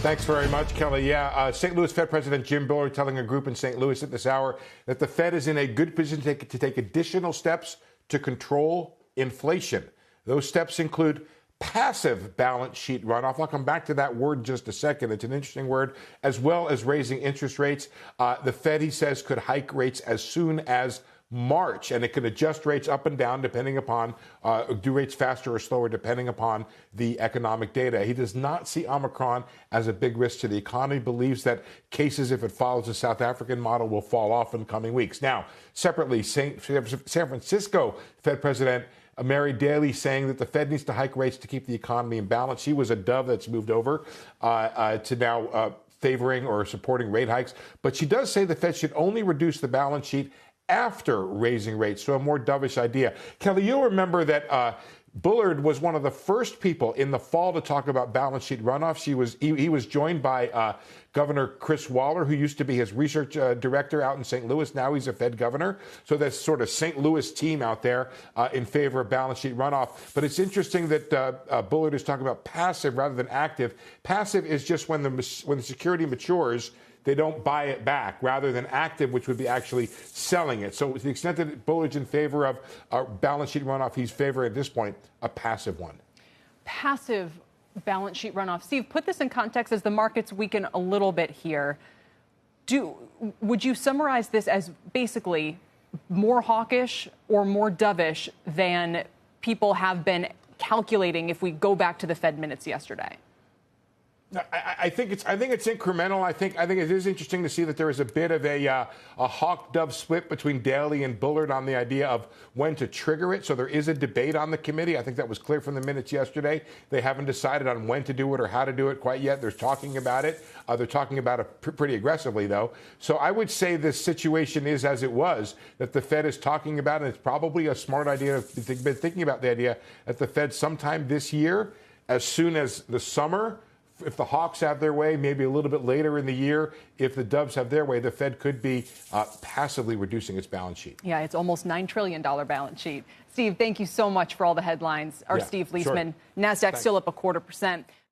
Thanks very much, Kelly. Yeah, St. Louis Fed President Jim Bullard telling a group in St. Louis at this hour that the Fed is in a good position to take additional steps to control inflation. Those steps include passive balance sheet runoff. I'll come back to that word in just a second. It's an interesting word, as well as raising interest rates. The Fed, he says, could hike rates as soon as March, and it could adjust rates up and down depending upon, do rates faster or slower depending upon the economic data. He does not see Omicron as a big risk to the economy, believes that cases, if it follows the South African model, will fall off in coming weeks. Now, separately, San Francisco Fed President Mary Daly saying that the Fed needs to hike rates to keep the economy in balance. She was a dove that's moved over to now favoring or supporting rate hikes. But she does say the Fed should only reduce the balance sheet after raising rates, so a more dovish idea. Kelly, you'll remember that Bullard was one of the first people in the fall to talk about balance sheet runoff. He was joined by Governor Chris Waller, who used to be his research director out in St. Louis. Now he's a Fed governor. So that's sort of St. Louis team out there in favor of balance sheet runoff. But it's interesting that Bullard is talking about passive rather than active. Passive is just when the security matures, they don't buy it back, rather than active, which would be actually selling it. So to the extent that Bullard's in favor of balance sheet runoff, he's favor at this point a passive one. Passive Balance sheet runoff. Steve, put this in context as the markets weaken a little bit here. Would you summarize this as basically more hawkish or more dovish than people have been calculating if we go back to the Fed minutes yesterday? I think it's incremental. I think it is interesting to see that there is a bit of a hawk-dove split between Daly and Bullard on the idea of when to trigger it. So there is a debate on the committee. I think that was clear from the minutes yesterday. They haven't decided on when to do it or how to do it quite yet. They're talking about it. They're talking about it pretty aggressively, though. So I would say this situation is as it was, that the Fed is talking about, and it's probably a smart idea. They've been thinking about the idea that the Fed sometime this year, as soon as the summer, if the Hawks have their way, maybe a little bit later in the year, if the Doves have their way, the Fed could be passively reducing its balance sheet. Yeah, it's almost $9 trillion balance sheet. Steve, thank you so much for all the headlines. Our Steve Leisman, sure. NASDAQ still up 0.25%.